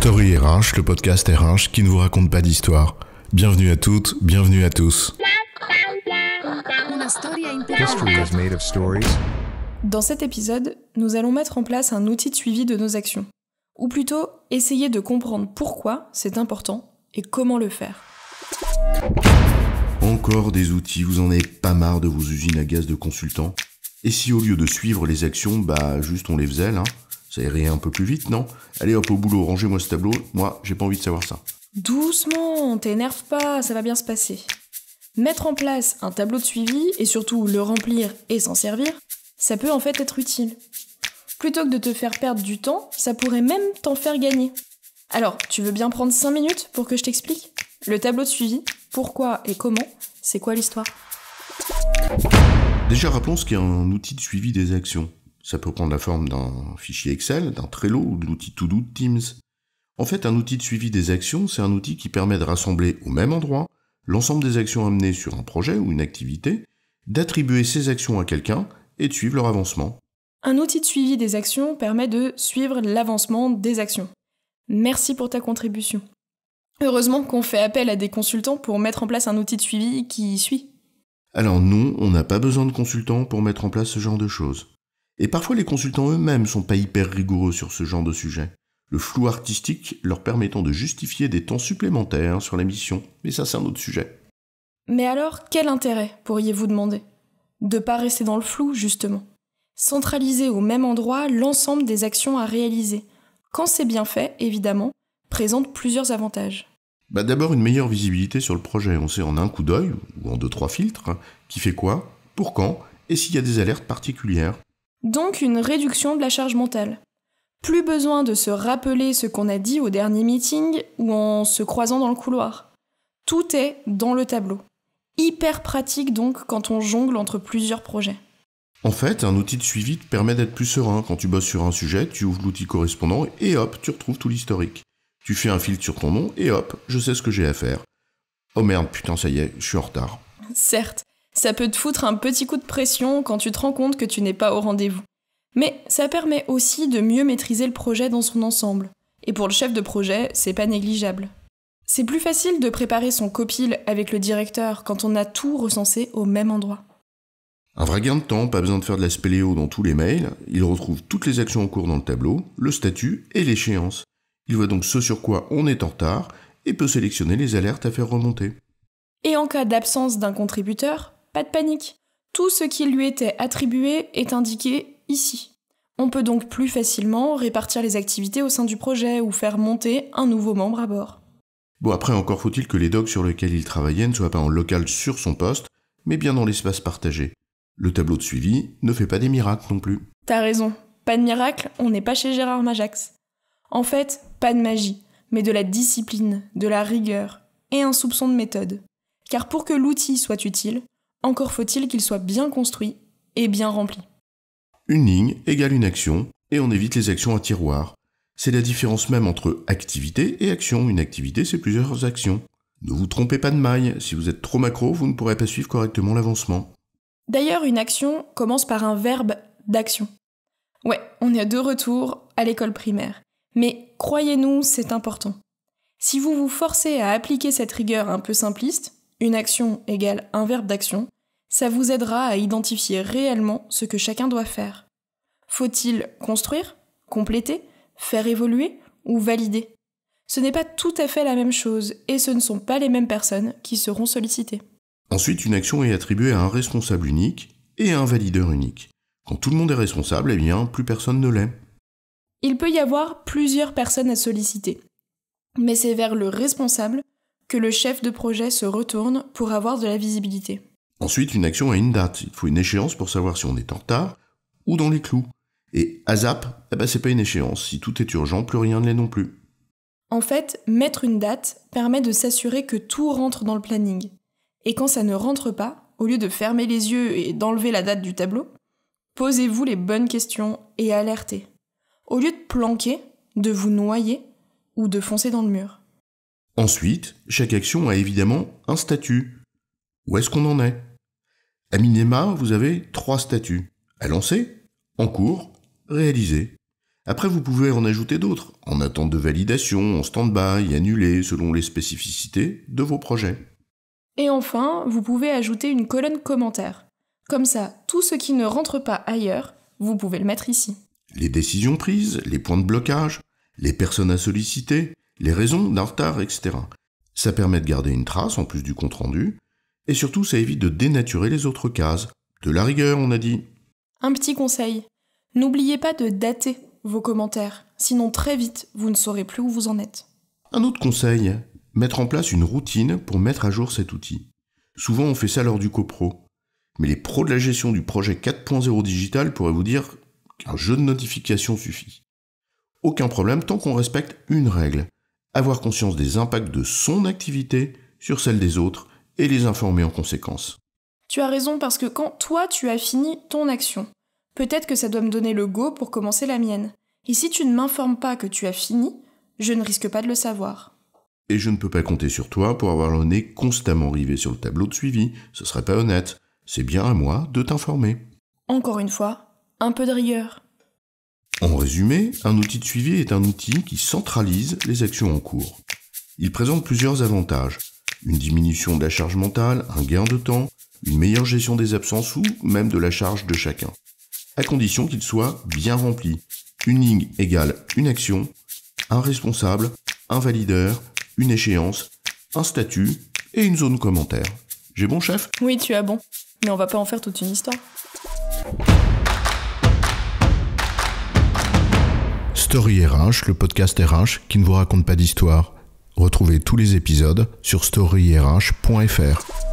Story RH, le podcast RH qui ne vous raconte pas d'histoire. Bienvenue à toutes, bienvenue à tous. History is made of stories. Dans cet épisode, nous allons mettre en place un outil de suivi de nos actions. Ou plutôt, essayer de comprendre pourquoi c'est important et comment le faire. Encore des outils, vous en avez pas marre de vos usines à gaz de consultants? Et si au lieu de suivre les actions, juste on les faisait là? Ça irait un peu plus vite, non? Allez hop au boulot, rangez-moi ce tableau, moi j'ai pas envie de savoir ça. Doucement, t'énerve pas, ça va bien se passer. Mettre en place un tableau de suivi et surtout le remplir et s'en servir, ça peut en fait être utile. Plutôt que de te faire perdre du temps, ça pourrait même t'en faire gagner. Alors, tu veux bien prendre 5 minutes pour que je t'explique? Le tableau de suivi, pourquoi et comment, c'est quoi l'histoire? Déjà rappelons ce qu'est un outil de suivi des actions. Ça peut prendre la forme d'un fichier Excel, d'un Trello ou de l'outil To Do de Teams. En fait, un outil de suivi des actions, c'est un outil qui permet de rassembler au même endroit l'ensemble des actions amenées sur un projet ou une activité, d'attribuer ces actions à quelqu'un et de suivre leur avancement. Un outil de suivi des actions permet de suivre l'avancement des actions. Merci pour ta contribution. Heureusement qu'on fait appel à des consultants pour mettre en place un outil de suivi qui suit. Alors non, on n'a pas besoin de consultants pour mettre en place ce genre de choses. Et parfois les consultants eux-mêmes sont pas hyper rigoureux sur ce genre de sujet. Le flou artistique leur permettant de justifier des temps supplémentaires sur la mission. Mais ça c'est un autre sujet. Mais alors, quel intérêt, pourriez-vous demander? De pas rester dans le flou, justement. Centraliser au même endroit l'ensemble des actions à réaliser. Quand c'est bien fait, évidemment, présente plusieurs avantages. D'abord une meilleure visibilité sur le projet. On sait en un coup d'œil, ou en 2-3 filtres, qui fait quoi, pour quand, et s'il y a des alertes particulières. Donc une réduction de la charge mentale. Plus besoin de se rappeler ce qu'on a dit au dernier meeting ou en se croisant dans le couloir. Tout est dans le tableau. Hyper pratique donc quand on jongle entre plusieurs projets. En fait, un outil de suivi te permet d'être plus serein. Quand tu bosses sur un sujet, tu ouvres l'outil correspondant et hop, tu retrouves tout l'historique. Tu fais un filtre sur ton nom et hop, je sais ce que j'ai à faire. Oh merde, putain, ça y est, je suis en retard. Certes, ça peut te foutre un petit coup de pression quand tu te rends compte que tu n'es pas au rendez-vous. Mais ça permet aussi de mieux maîtriser le projet dans son ensemble. Et pour le chef de projet, c'est pas négligeable. C'est plus facile de préparer son copil avec le directeur quand on a tout recensé au même endroit. Un vrai gain de temps, pas besoin de faire de la spéléo dans tous les mails. Il retrouve toutes les actions en cours dans le tableau, le statut et l'échéance. Il voit donc ce sur quoi on est en retard et peut sélectionner les alertes à faire remonter. Et en cas d'absence d'un contributeur, pas de panique. Tout ce qui lui était attribué est indiqué ici. On peut donc plus facilement répartir les activités au sein du projet ou faire monter un nouveau membre à bord. Bon, après, encore faut-il que les docs sur lesquels il travaillait ne soient pas en local sur son poste, mais bien dans l'espace partagé. Le tableau de suivi ne fait pas des miracles non plus. T'as raison, pas de miracle, on n'est pas chez Gérard Majax. En fait, pas de magie, mais de la discipline, de la rigueur et un soupçon de méthode. Car pour que l'outil soit utile, encore faut-il qu'il soit bien construit et bien rempli. Une ligne égale une action, et on évite les actions à tiroir. C'est la différence même entre activité et action. Une activité, c'est plusieurs actions. Ne vous trompez pas de maille, si vous êtes trop macro, vous ne pourrez pas suivre correctement l'avancement. D'ailleurs, une action commence par un verbe d'action. Ouais, on est de retour à l'école primaire. Mais croyez-nous, c'est important. Si vous vous forcez à appliquer cette rigueur un peu simpliste, une action égale un verbe d'action, ça vous aidera à identifier réellement ce que chacun doit faire. Faut-il construire, compléter, faire évoluer ou valider? Ce n'est pas tout à fait la même chose et ce ne sont pas les mêmes personnes qui seront sollicitées. Ensuite, une action est attribuée à un responsable unique et à un valideur unique. Quand tout le monde est responsable, plus personne ne l'est. Il peut y avoir plusieurs personnes à solliciter, mais c'est vers le responsable que le chef de projet se retourne pour avoir de la visibilité. Ensuite, une action a une date. Il faut une échéance pour savoir si on est en retard ou dans les clous. Et ASAP, c'est pas une échéance. Si tout est urgent, plus rien ne l'est non plus. En fait, mettre une date permet de s'assurer que tout rentre dans le planning. Et quand ça ne rentre pas, au lieu de fermer les yeux et d'enlever la date du tableau, posez-vous les bonnes questions et alertez. Au lieu de planquer, de vous noyer ou de foncer dans le mur. Ensuite, chaque action a évidemment un statut. Où est-ce qu'on en est? À minima, vous avez 3 statuts. À lancer, en cours, réalisé. Après, vous pouvez en ajouter d'autres, en attente de validation, en stand-by, annulé, selon les spécificités de vos projets. Et enfin, vous pouvez ajouter une colonne commentaire. Comme ça, tout ce qui ne rentre pas ailleurs, vous pouvez le mettre ici. Les décisions prises, les points de blocage, les personnes à solliciter, les raisons d'un retard, etc. Ça permet de garder une trace en plus du compte-rendu, et surtout ça évite de dénaturer les autres cases. De la rigueur, on a dit. Un petit conseil, n'oubliez pas de dater vos commentaires, sinon très vite, vous ne saurez plus où vous en êtes. Un autre conseil, mettre en place une routine pour mettre à jour cet outil. Souvent on fait ça lors du copro, mais les pros de la gestion du projet 4.0 digital pourraient vous dire qu'un jeu de notification suffit. Aucun problème tant qu'on respecte une règle, avoir conscience des impacts de son activité sur celle des autres et les informer en conséquence. Tu as raison parce que quand toi tu as fini ton action, peut-être que ça doit me donner le go pour commencer la mienne. Et si tu ne m'informes pas que tu as fini, je ne risque pas de le savoir. Et je ne peux pas compter sur toi pour avoir le nez constamment rivé sur le tableau de suivi, ce serait pas honnête. C'est bien à moi de t'informer. Encore une fois, un peu de rigueur. En résumé, un outil de suivi est un outil qui centralise les actions en cours. Il présente plusieurs avantages. Une diminution de la charge mentale, un gain de temps, une meilleure gestion des absences ou même de la charge de chacun. À condition qu'il soit bien rempli. Une ligne égale une action, un responsable, un valideur, une échéance, un statut et une zone commentaire. J'ai bon, chef ? Oui, tu as bon. Mais on va pas en faire toute une histoire. Story RH, le podcast RH qui ne vous raconte pas d'histoire. Retrouvez tous les épisodes sur storyrh.fr.